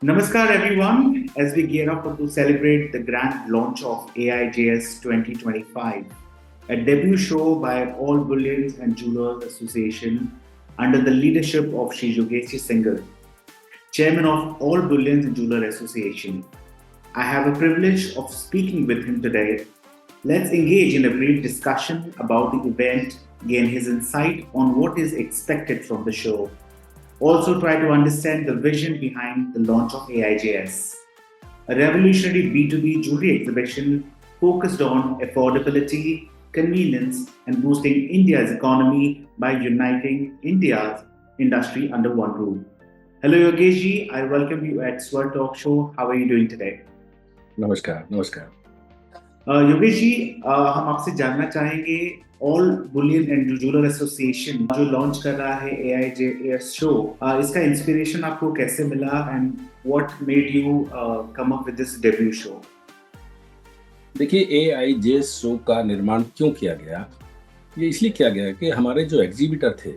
Namaskar everyone, as we gear up to celebrate the grand launch of AIJS 2025, a debut show by All Bullions and Jewelers Association under the leadership of Shri Yogesh Singhal, Chairman of All Bullions and Jewelers Association. I have a privilege of speaking with him today. Let's engage in a brief discussion about the event, gain his insight on what is expected from the show, also try to understand the vision behind the launch of AIJS, a revolutionary B2B jewelry exhibition focused on affordability, convenience, and boosting India's economy by uniting India's industry under one roof. Hello, Yogesh ji. I welcome you at Swar Talk Show. How are you doing today? नमस्कार नमस्कार। योगेश जी, हम आपसे जानना चाहेंगे all Boolean and jeweller association जो launch कर रहा है AIJS शो, इसका इंस्पिरेशन आपको कैसे मिला and what made you come up with this debut show? देखिए, AIJS शो का निर्माण क्यों किया गया? ये इसलिए किया गया कि हमारे जो एग्जीबिटर थे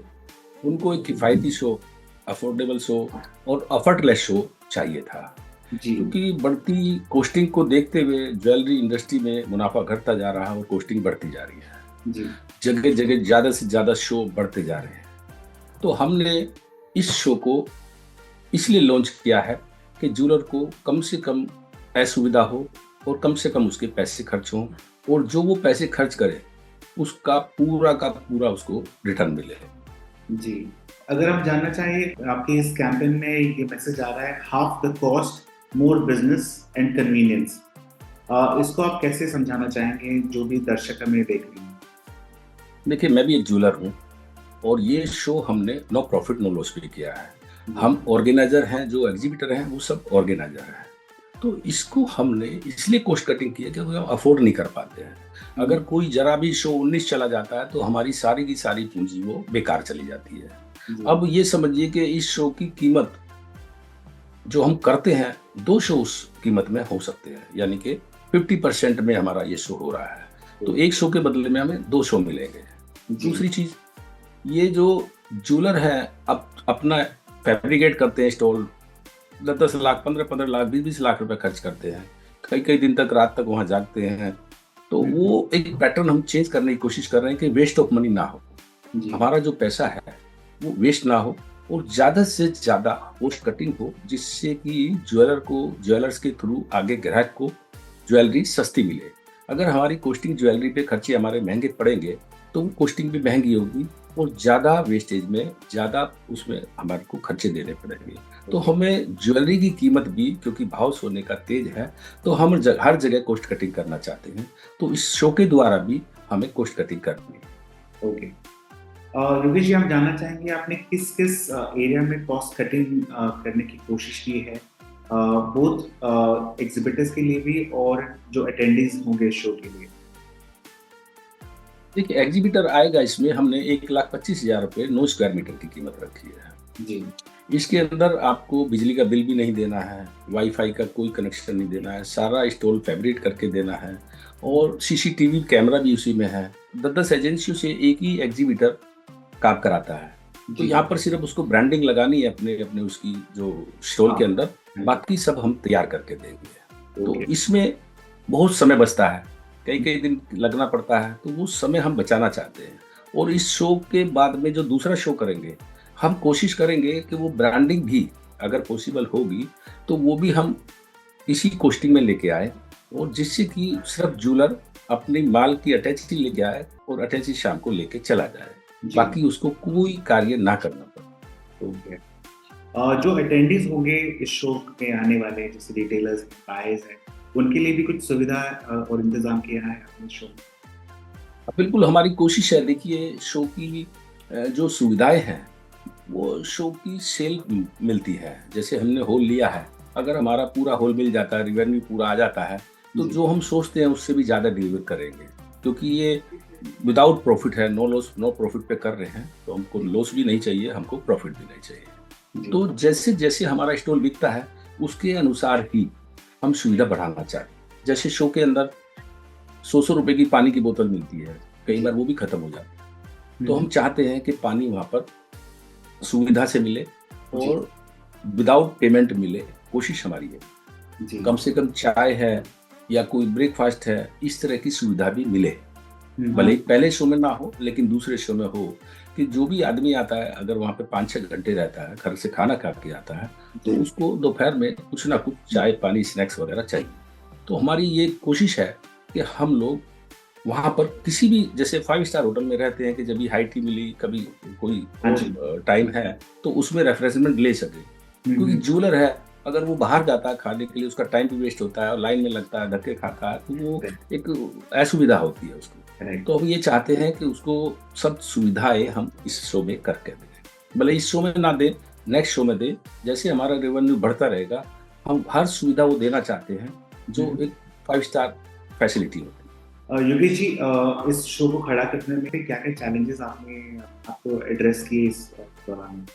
उनको एक किफ़ायती शो, अफोर्डेबल शो और एफर्टलेस शो चाहिए था। क्योंकि बढ़ती कॉस्टिंग को देखते हुए ज्वेलरी इंडस्ट्री में मुनाफा घटता जा रहा है और कॉस्टिंग बढ़ती जा रही है। जगह जगह ज़्यादा से ज़्यादा शो बढ़ते जा रहे हैं। तो हमने इस शो को इसलिए लॉन्च किया है कि ज्वेलर को कम से कम असुविधा हो और कम से कम उसके पैसे खर्च हों, और जो वो पैसे खर्च करे उसका पूरा का पूरा उसको रिटर्न मिले। जी, अगर हम जानना चाहिए, आपके इस कैंपेन में ये मैसेज आ रहा है, half the cost, more business and convenience. इसको आप कैसे समझाना चाहेंगे जो भी दर्शक हमें देख रहे हैं? देखिए, मैं भी एक ज्वेलर हूँ और ये शो हमने नो प्रॉफिट नो लॉस पे किया है। हम ऑर्गेनाइजर हैं, जो एग्जीबिटर हैं वो सब ऑर्गेनाइजर हैं। तो इसको हमने इसलिए कॉस्ट कटिंग की है कि हम अफोर्ड नहीं कर पाते हैं। अगर कोई जरा भी शो 19 चला जाता है तो हमारी सारी की सारी पूंजी वो बेकार चली जाती है। अब ये समझिए कि इस शो की कीमत जो हम करते हैं 2 शो उस कीमत में हो सकते हैं, यानी कि 50% में हमारा ये शो हो रहा है। तो एक शो के बदले में हमें 2 शो मिलेंगे। दूसरी चीज, ये जो ज्वेलर है अपना फैब्रिकेट करते हैं, स्टॉल 10-10 लाख, 15-15 लाख, 20-20 लाख रुपए खर्च करते हैं, कई कई दिन तक, रात तक वहां जागते हैं। तो वो एक पैटर्न हम चेंज करने की कोशिश कर रहे हैं कि वेस्ट ऑफ मनी ना हो, हमारा जो पैसा है वो वेस्ट ना हो और ज्यादा से ज्यादा कॉस्ट कटिंग हो, जिससे कि ज्वेलर्स के थ्रू आगे ग्राहक को ज्वेलरी सस्ती मिले। अगर हमारी कॉस्टिंग ज्वेलरी पे खर्चे हमारे महंगे पड़ेंगे तो वो कॉस्टिंग भी महंगी होगी और ज़्यादा वेस्टेज में, ज़्यादा उसमें हमारे को खर्चे देने पड़ेंगे। तो हमें ज्वेलरी की कीमत भी, क्योंकि भाव सोने का तेज है, तो हम हर जगह कॉस्ट कटिंग करना चाहते हैं। तो इस शो के द्वारा भी हमें कॉस्ट कटिंग करनी है। ओके, योगेश जी, हम जानना चाहेंगे आपने किस किस एरिया में कॉस्ट कटिंग करने की कोशिश की है, बोथ एग्जिबिटर्स के लिए भी और जो अटेंडीज होंगे शो के लिए? देखिए, एग्जीबिटर आएगा, इसमें हमने 1,25,000 रुपये 9 स्क्वायर मीटर की कीमत रखी है। जी, इसके अंदर आपको बिजली का बिल भी नहीं देना है, वाईफाई का कोई कनेक्शन नहीं देना है, सारा स्टॉल फैब्रिकेट करके देना है और CCTV कैमरा भी उसी में है। 10-10 एजेंसियों से एक ही एग्जीबिटर काम कराता है। तो यहाँ पर सिर्फ उसको ब्रांडिंग लगानी है अपने अपने उसकी जो स्टॉल के अंदर, बाकी सब हम तैयार करके देंगे। तो इसमें बहुत समय बचता है, कई कई दिन लगना पड़ता है, तो वो समय हम बचाना चाहते हैं। और इस शो के बाद में जो दूसरा शो करेंगे, हम कोशिश करेंगे कि वो ब्रांडिंग भी अगर पॉसिबल होगी तो वो भी हम इसी कॉस्टिंग में लेके आए, और जिससे कि सिर्फ ज्वेलर अपनी माल की अटैची लेके आए और अटैची शाम को लेके चला जाए, बाकी उसको कोई कार्य ना करना पड़े। जो अटेंडीज होंगे इस शो में आने वाले, जैसे रिटेलर्स, बायर्स हैं, उनके लिए भी कुछ सुविधा और इंतजाम किया है अपने शो में? बिल्कुल, हमारी कोशिश है। देखिए, शो की जो सुविधाएं हैं वो शो की सेल मिलती है। जैसे हमने हॉल लिया है, अगर हमारा पूरा हॉल मिल जाता है, रिवेन्यू पूरा आ जाता है, तो जो हम सोचते हैं उससे भी ज़्यादा डिलीवर करेंगे, क्योंकि ये विदाउट प्रॉफिट है, नो लॉस नो प्रॉफिट पे कर रहे हैं। तो हमको लॉस भी नहीं चाहिए, हमको प्रॉफिट भी नहीं चाहिए। तो जैसे जैसे हमारा स्टॉल बिकता है उसके अनुसार ही हम सुविधा बढ़ाना चाहते हैं। जैसे शो के अंदर 100 रुपए की पानी की बोतल मिलती है, कई बार वो भी खत्म हो जाती है। तो हम चाहते हैं कि पानी वहाँ पर सुविधा से मिले और विदाउट पेमेंट मिले, कोशिश हमारी है जी। कम से कम चाय है या कोई ब्रेकफास्ट है, इस तरह की सुविधा भी मिले। भले ही पहले शो में ना हो, लेकिन दूसरे शो में हो कि जो भी आदमी आता है, अगर वहाँ पे 5-6 घंटे रहता है, घर से खाना खा के आता है, तो उसको दोपहर में कुछ ना कुछ चाय, पानी, स्नैक्स वगैरह चाहिए। तो हमारी ये कोशिश है कि हम लोग वहाँ पर किसी भी, जैसे 5 स्टार होटल में रहते हैं कि जब भी हाई टी मिली, कभी कोई टाइम है, तो उसमें रेफ्रेशमेंट ले सके। क्योंकि ज्वेलर है, अगर वो बाहर जाता है खाने के लिए, उसका टाइम भी वेस्ट होता है और लाइन में लगता है, धक्के खाता है, तो वो एक असुविधा होती है उसको। तो हम ये चाहते हैं कि उसको सब सुविधाएं हम इस शो में करके दें। भले इस शो में ना दें, नेक्स्ट शो में दें। जैसे हमारा रेवेन्यू बढ़ता रहेगा, हम हर सुविधा वो देना चाहते हैं जो एक 5 स्टार फैसिलिटी होती है। योगेश जी, इस शो को खड़ा करने में क्या क्या चैलेंजेस आपको एड्रेस किए इस दौरान?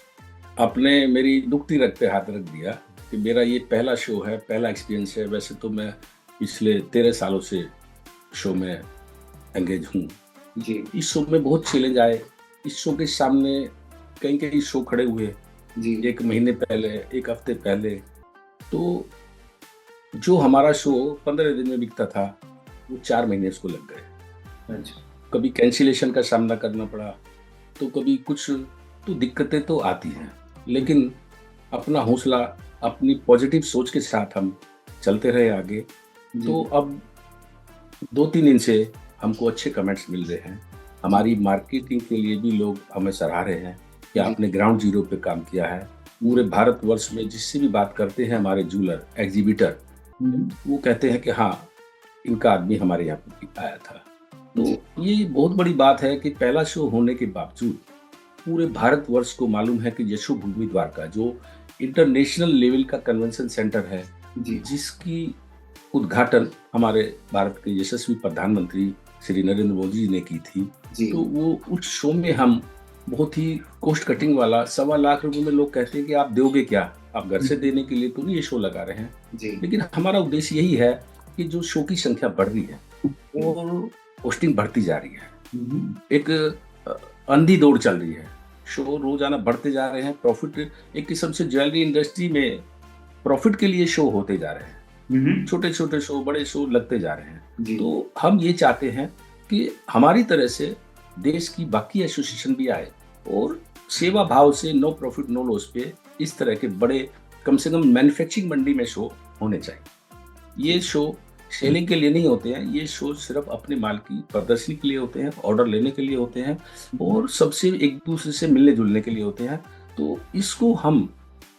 आपने मेरी दुखती रग पे हाथ रख दिया कि मेरा ये पहला शो है, पहला एक्सपीरियंस है। वैसे तो मैं पिछले 13 सालों से शो में एंगेज हूँ जी। इस शो में बहुत चैलेंज आए। इस शो के सामने कई शो खड़े हुए जी। 1 महीने पहले, 1 हफ्ते पहले। तो जो हमारा शो 15 दिन में बिकता था, वो 4 महीने इसको लग गए। अच्छा। कभी कैंसिलेशन का सामना करना पड़ा, तो कभी कुछ, तो दिक्कतें तो आती हैं, लेकिन अपना हौसला, अपनी पॉजिटिव सोच के साथ हम चलते रहे आगे। तो अब 2-3 दिन से हमको अच्छे कमेंट्स मिल रहे हैं। हमारी मार्केटिंग के लिए भी लोग हमें सराह रहे हैं कि आपने ग्राउंड जीरो पे काम किया है। पूरे भारतवर्ष में जिससे भी बात करते हैं हमारे ज्वेलर एग्जीबिटर, वो कहते हैं कि हाँ, इनका आदमी हमारे यहाँ पे आया था। तो ये बहुत बड़ी बात है कि पहला शो होने के बावजूद पूरे भारतवर्ष को मालूम है कि यशोभूमि द्वारका, जो इंटरनेशनल लेवल का कन्वेंशन सेंटर है, जिसकी उद्घाटन हमारे भारत के यशस्वी प्रधानमंत्री श्री नरेंद्र मोदी जी ने की थी, तो वो उस शो में हम बहुत ही कॉस्ट कटिंग वाला 1.25 लाख रुपए में, लोग कहते हैं कि आप दोगे क्या, आप घर से देने के लिए तो नहीं ये शो लगा रहे हैं। लेकिन हमारा उद्देश्य यही है कि जो शो की संख्या बढ़ रही है और पोस्टिंग बढ़ती जा रही है, एक अंधी दौड़ चल रही है, शो रोजाना बढ़ते जा रहे हैं। प्रॉफिट, एक किस्म से ज्वेलरी इंडस्ट्री में प्रॉफिट के लिए शो होते जा रहे हैं, छोटे छोटे शो, बड़े शो लगते जा रहे हैं। तो हम ये चाहते हैं कि हमारी तरह से देश की बाकी एसोसिएशन भी आए और सेवा भाव से, नो प्रॉफिट नो लॉस पे, इस तरह के बड़े, कम से कम मैन्युफैक्चरिंग मंडी में शो होने चाहिए। ये शो सेलिंग के लिए नहीं होते हैं, ये शो सिर्फ अपने माल की प्रदर्शनी के लिए होते हैं, ऑर्डर लेने के लिए होते हैं और सबसे एक दूसरे से मिलने जुलने के लिए होते हैं। तो इसको हम,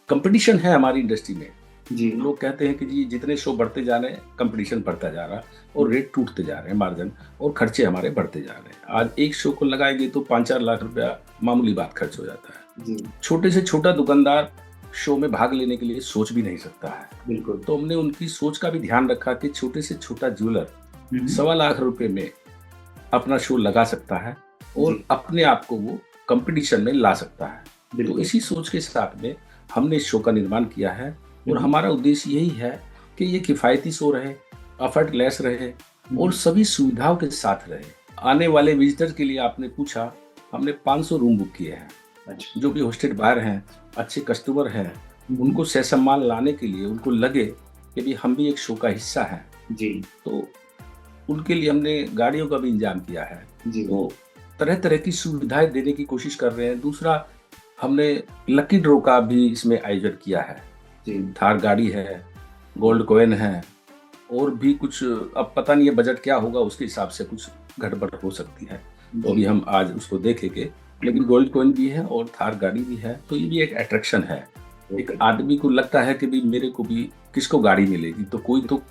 कंपटीशन है हमारी इंडस्ट्री में, लोग कहते हैं कि जी जितने शो बढ़ते जा रहे हैं, कंपटीशन बढ़ता जा रहा है और रेट टूटते जा रहे हैं, मार्जिन और खर्चे हमारे बढ़ते जा रहे हैं। आज एक शो को लगाएंगे तो 5-4 लाख रुपया मामूली बात खर्च हो जाता है। छोटे से छोटा दुकानदार शो में भाग लेने के लिए सोच भी नहीं सकता है। बिल्कुल। तो हमने उनकी सोच का भी ध्यान रखा कि छोटे से छोटा ज्वेलर 1.25 लाख रुपए में अपना शो लगा सकता है और अपने आप को वो कंपटीशन में ला सकता है। तो इसी सोच के साथ में हमने इस शो का निर्माण किया है और हमारा उद्देश्य यही है कि ये किफायती शो रहे, एफर्टलेस रहे और सभी सुविधाओं के साथ रहे। आने वाले विजिटर के लिए आपने पूछा, हमने 500 रूम बुक किए हैं। जो भी होस्टेड बायर हैं, अच्छे कस्टमर हैं, उनको सहसम्मान लाने के लिए, उनको लगे कि भी हम भी एक शो का हिस्सा हैं, तो उनके लिए हमने गाड़ियों का भी इंतजाम किया है। तो तरह तरह की सुविधाएं देने की कोशिश कर रहे हैं। दूसरा, हमने लकी ड्रॉ का भी इसमें आयोजन किया है। थार गाड़ी है, गोल्ड कॉइन है और भी कुछ, अब पता नहीं है बजट क्या होगा, उसके हिसाब से कुछ गड़बड़ हो सकती है, तो अभी हम आज उसको देखेंगे। लेकिन गोल्ड कॉइन भी है और थार गाड़ी भी है, तो ये भी एक अट्रैक्शन है। एक आदमी को लगता है कि भी मेरे को भी किसको गाड़ी मिलेगी, तो कोई तो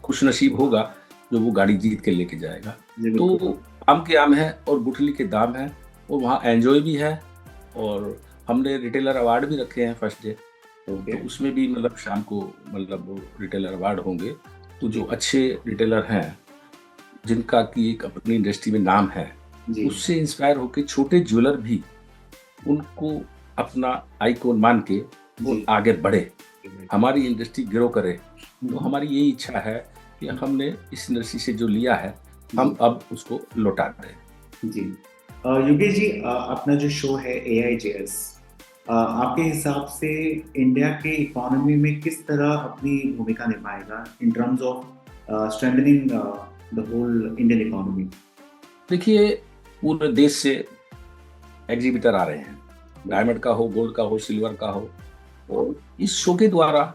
खुश नसीब होगा जो वो गाड़ी जीत के लेके जाएगा। तो आम के आम है और गुठली के दाम है और वहाँ एंजॉय भी है। और हमने रिटेलर अवार्ड भी रखे हैं फर्स्ट डे, तो उसमें भी मतलब शाम को मतलब रिटेलर अवार्ड होंगे। तो जो अच्छे रिटेलर हैं, जिनका की एक अपनी इंडस्ट्री में नाम है, उससे इंस्पायर होकर छोटे ज्वेलर भी उनको अपना आइकॉन मान के वो आगे बढ़े, हमारी इंडस्ट्री ग्रो करे। तो हमारी यही इच्छा है कि हमने इस इंडस्ट्री से जो लिया है, हम अब उसको लौटा दें। जी योगेश जी, अपना जो शो है AIJS, आपके हिसाब से इंडिया के इकोनॉमी में किस तरह अपनी भूमिका निभाएगा in terms of strengthening the whole Indian economy? देखिए, पूरे देश से एग्जीबिटर आ रहे हैं, डायमंड का हो, गोल्ड का हो, सिल्वर का हो, और इस शो के द्वारा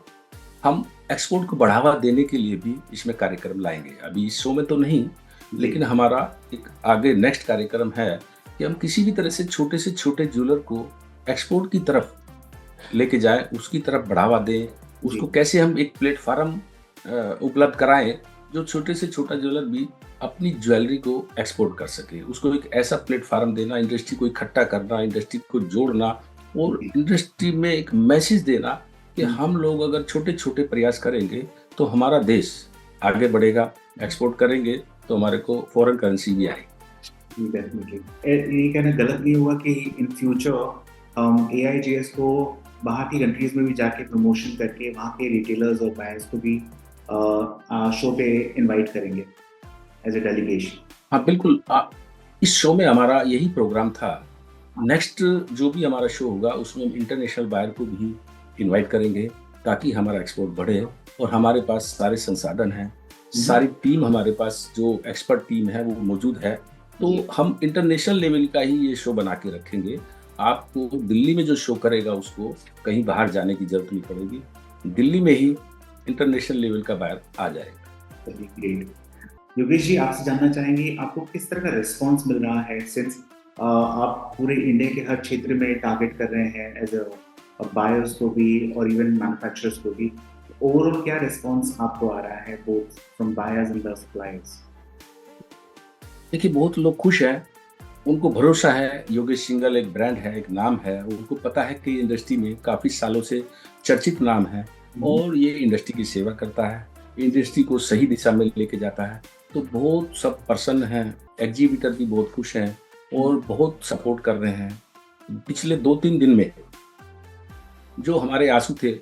हम एक्सपोर्ट को बढ़ावा देने के लिए भी इसमें कार्यक्रम लाएंगे। अभी इस शो में तो नहीं, लेकिन हमारा एक आगे नेक्स्ट कार्यक्रम है कि हम किसी भी तरह से छोटे ज्वेलर को एक्सपोर्ट की तरफ लेके जाएं, उसकी तरफ बढ़ावा दें, उसको कैसे हम एक प्लेटफार्म उपलब्ध कराएं जो छोटे से छोटा ज्वेलर भी अपनी ज्वेलरी को एक्सपोर्ट कर सके। उसको एक ऐसा प्लेटफार्म देना, इंडस्ट्री को इकट्ठा करना, इंडस्ट्री को जोड़ना और इंडस्ट्री में एक मैसेज देना कि हम लोग अगर छोटे छोटे प्रयास करेंगे तो हमारा देश आगे बढ़ेगा, एक्सपोर्ट करेंगे तो हमारे को फॉरेन करेंसी भी आएगी। डेफिनेटली ये कहना गलत नहीं हुआ कि इन फ्यूचर हम AIJS को बाहर की कंट्रीज में भी जाके प्रमोशन करके वहाँ के रिटेलर्स और बायर्स को भी शो पे इनवाइट करेंगे एज ए डेलीगेशन। हाँ बिल्कुल, इस शो में हमारा यही प्रोग्राम था। नेक्स्ट जो भी हमारा शो होगा उसमें हम इंटरनेशनल बायर को भी इनवाइट करेंगे ताकि हमारा एक्सपोर्ट बढ़े, और हमारे पास सारे संसाधन हैं, सारी टीम हमारे पास जो एक्सपर्ट टीम है वो मौजूद है। तो हम इंटरनेशनल लेवल का ही ये शो बना के रखेंगे। आपको दिल्ली में जो शो करेगा उसको कहीं बाहर जाने की जरूरत नहीं पड़ेगी, दिल्ली में ही इंटरनेशनल लेवल का बायर आ जाएगा। ग्रेट। योगेश जी, आपसे जानना चाहेंगे आपको किस तरह का रिस्पांस मिल रहा है, सिंस आप पूरे इंडिया के हर क्षेत्र में टारगेट कर रहे हैं एज अ बायर्स को भी और इवन मैन्युफैक्चरर्स को भी। ओवरऑल क्या रिस्पांस आपको आ रहा है both from buyers and the suppliers? देखिए, बहुत लोग खुश हैं, उनको भरोसा है, योगेश सिंघल एक ब्रांड है, एक नाम है, उनको पता है कि इंडस्ट्री में काफ़ी सालों से चर्चित नाम है और ये इंडस्ट्री की सेवा करता है, इंडस्ट्री को सही दिशा में लेके जाता है। तो बहुत सब प्रसन्न हैं, एग्जीबिटर भी बहुत खुश हैं और बहुत सपोर्ट कर रहे हैं। पिछले 2-3 दिन में जो हमारे आंसू थे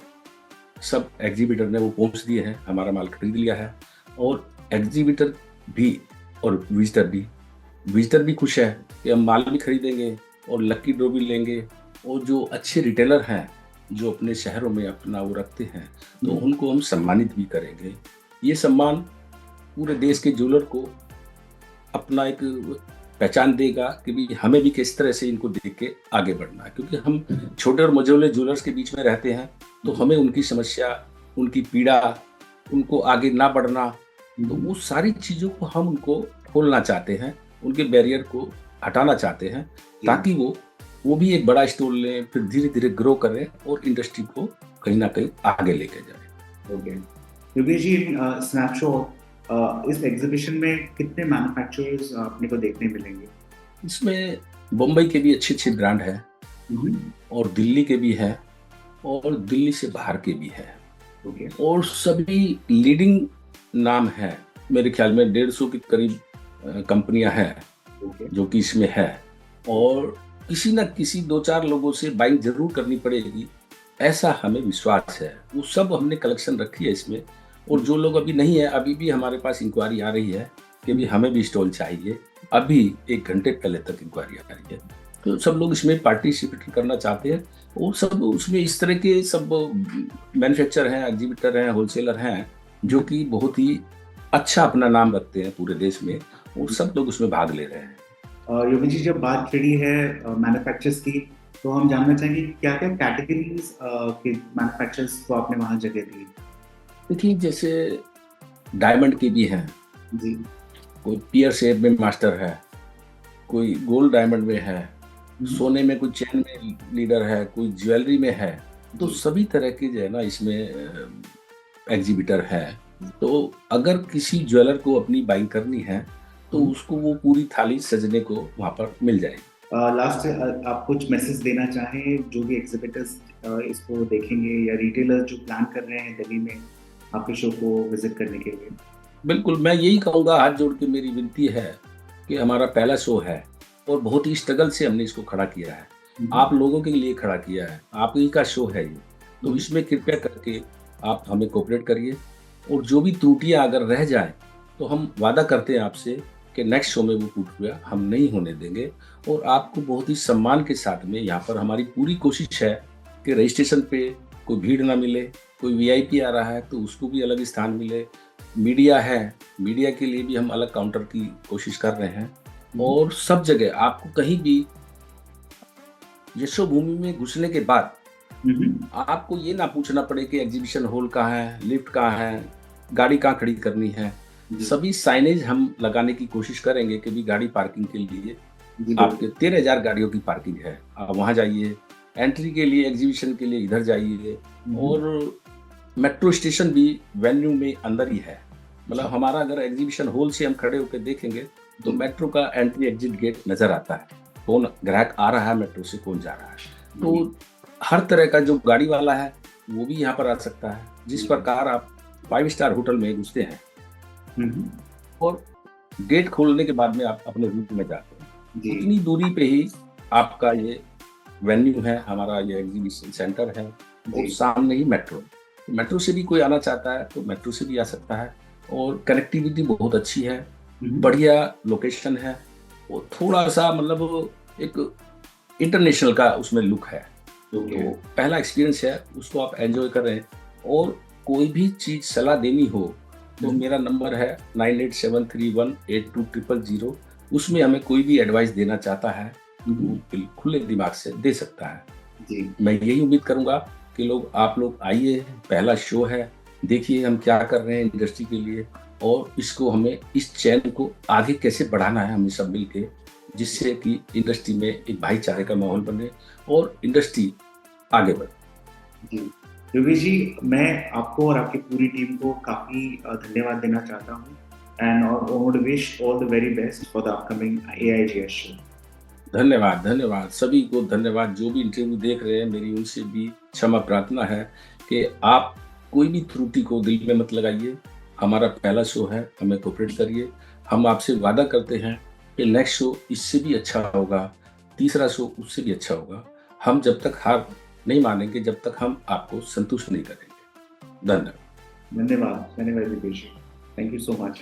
सब एग्जीबिटर ने वो पहुँच दिए हैं, हमारा माल खरीद लिया है, और एग्जीबिटर भी और विजिटर भी खुश है कि हम माल भी खरीदेंगे और लकी ड्रॉ भी लेंगे, और जो अच्छे रिटेलर हैं जो अपने शहरों में अपना वो रखते हैं तो उनको हम सम्मानित भी करेंगे। ये सम्मान पूरे देश के ज्वेलर को अपना एक पहचान देगा कि भी हमें भी किस तरह से इनको देख के आगे बढ़ना है, क्योंकि हम छोटे और मझोले ज्वेलर्स के बीच में रहते हैं तो हमें उनकी समस्या, उनकी पीड़ा, उनको आगे ना बढ़ना, तो वो सारी चीज़ों को हम उनको खोलना चाहते हैं, उनके बैरियर को हटाना चाहते हैं ताकि वो भी एक बड़ा स्टोर लें, फिर धीरे धीरे ग्रो करें और इंडस्ट्री को कहीं ना कहीं आगे लेके जाए। ओके योगेश जी, स्नैपशॉट इस एग्जीबिशन में कितने मैन्युफैक्चरर्स अपने को देखने मिलेंगे? इसमें बम्बई के भी अच्छे अच्छे ब्रांड हैं और दिल्ली के भी हैं और दिल्ली से बाहर के भी हैं, और सभी लीडिंग नाम हैं। मेरे ख्याल में 150 के करीब कंपनियां हैं जो कि इसमें है, और किसी न किसी 2-4 लोगों से बाइंग जरूर करनी पड़ेगी, ऐसा हमें विश्वास है। वो सब हमने कलेक्शन रखी है इसमें, और जो लोग अभी नहीं है, अभी भी हमारे पास इंक्वायरी आ रही है कि भी हमें भी स्टॉल चाहिए। अभी 1 घंटे पहले तक इंक्वायरी आ रही है, तो सब लोग इसमें पार्टिसिपेट करना चाहते हैं, और सब उसमें इस तरह के सब मैन्युफैक्चरर हैं, एग्जीबिटर हैं, होलसेलर हैं जो कि बहुत ही अच्छा अपना नाम रखते हैं पूरे देश में, और सब लोग उसमें भाग ले रहे हैं। योगेश जी, जब बात छिड़ी है मैन्युफैक्चरर्स की, तो हम जानना चाहेंगे क्या क्या कैटेगरीज के मैन्युफैक्चरर्स को आपने वहाँ जगह दी? देखिए, जैसे डायमंड के भी हैं जी, कोई पियर शेप में मास्टर है, कोई गोल्ड डायमंड में है, सोने में कोई चेन में लीडर है, कोई ज्वेलरी में है, तो सभी तरह के जो है ना इसमें एग्जीबिटर है। तो अगर किसी ज्वेलर को अपनी बाइंग करनी है तो उसको वो पूरी थाली सजने को वहाँ पर मिल जाएगी। लास्ट आप कुछ मैसेज देना चाहें जो भी एग्जीबिटर्स इसको देखेंगे या रिटेलर जो प्लान कर रहे हैं दिल्ली में आपके शो को विजिट करने के लिए? बिल्कुल, मैं यही कहूँगा, हाथ जोड़ के मेरी विनती है कि हमारा पहला शो है और बहुत ही स्ट्रगल से हमने इसको खड़ा किया है, आप लोगों के लिए खड़ा किया है, आप ही का शो है ये, तो इसमें कृपया करके आप हमें कोऑपरेट करिए, और जो भी त्रुटियां अगर रह जाए तो हम वादा करते हैं आपसे कि नेक्स्ट शो में वो टूट गया, हम नहीं होने देंगे। और आपको बहुत ही सम्मान के साथ में यहाँ पर हमारी पूरी कोशिश है कि रजिस्ट्रेशन पे कोई भीड़ ना मिले, कोई वीआईपी आ रहा है तो उसको भी अलग स्थान मिले, मीडिया है, मीडिया के लिए भी हम अलग काउंटर की कोशिश कर रहे हैं। और सब जगह आपको कहीं भी यशोभूमि में घुसने के बाद आपको ये ना पूछना पड़े कि एग्जीबिशन हॉल कहाँ है, लिफ्ट कहाँ है, गाड़ी कहाँ खड़ी करनी है। सभी साइनेज हम लगाने की कोशिश करेंगे कि भी गाड़ी पार्किंग के लिए आपके 13,000 गाड़ियों की पार्किंग है, आप वहाँ जाइए। एंट्री के लिए, एग्जीबिशन के लिए इधर जाइए। और मेट्रो स्टेशन भी वेन्यू में अंदर ही है, मतलब हमारा अगर एग्जीबिशन हॉल से हम खड़े होकर देखेंगे तो मेट्रो का एंट्री एग्जिट गेट नजर आता है, कौन ग्राहक आ रहा है मेट्रो से, कौन जा रहा है। तो हर तरह का जो गाड़ी वाला है वो भी यहाँ पर आ सकता है। जिस प्रकार आप 5 स्टार होटल में घुसते हैं और गेट खोलने के बाद में आप अपने रूट में जाते हैं, उतनी दूरी पे ही आपका ये वेन्यू है, हमारा ये एग्जीबिशन सेंटर है, और सामने ही मेट्रो से भी कोई आना चाहता है तो मेट्रो से भी आ सकता है। और कनेक्टिविटी बहुत अच्छी है, बढ़िया लोकेशन है, और थोड़ा सा मतलब एक इंटरनेशनल का उसमें लुक है। तो पहला एक्सपीरियंस है, उसको आप एंजॉय कर रहे हैं। और कोई भी चीज सलाह देनी हो तो मेरा नंबर है 9873182000। उसमें हमें कोई भी एडवाइस देना चाहता है तो खुले दिमाग से दे सकता है जी। मैं यही उम्मीद करूंगा कि आप लोग आइए, पहला शो है, देखिए हम क्या कर रहे हैं इंडस्ट्री के लिए, और इसको हमें इस चैन को आगे कैसे बढ़ाना है हमें सब मिलके, जिससे कि इंडस्ट्री में एक भाईचारे का माहौल बने और इंडस्ट्री आगे बढ़े। जी योगेश जी, मैं आपको और आपकी पूरी टीम को काफी धन्यवाद देना चाहता हूँ, and wish all the very best for the upcoming AIJS show. धन्यवाद सभी को, धन्यवाद। जो भी इंटरव्यू देख रहे हैं, मेरी उनसे भी क्षमा प्रार्थना है कि आप कोई भी त्रुटि को दिल में मत लगाइए। हमारा पहला शो है, हमें कोऑपरेट करिए। हम आपसे वादा करते हैं कि नेक्स्ट शो इससे भी अच्छा होगा, तीसरा शो उससे भी अच्छा होगा। हम जब तक हार नहीं मानेंगे, जब तक हम आपको संतुष्ट नहीं करेंगे। धन्यवाद Dipesh. Thank you so much.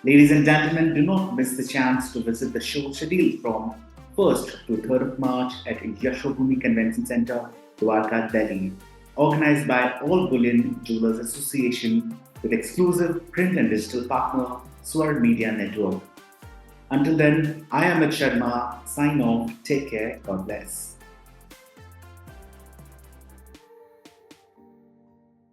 Ladies and gentlemen, do not miss the chance to visit the show scheduled from 1st to 3rd of March at Yashobhumi Convention Center, Dwarka, Delhi. Organized by All Bullion Jewelers Association with exclusive print and digital partner Sword Media Network. Until then, I am Amit Sharma. Sign off. Take care. God bless.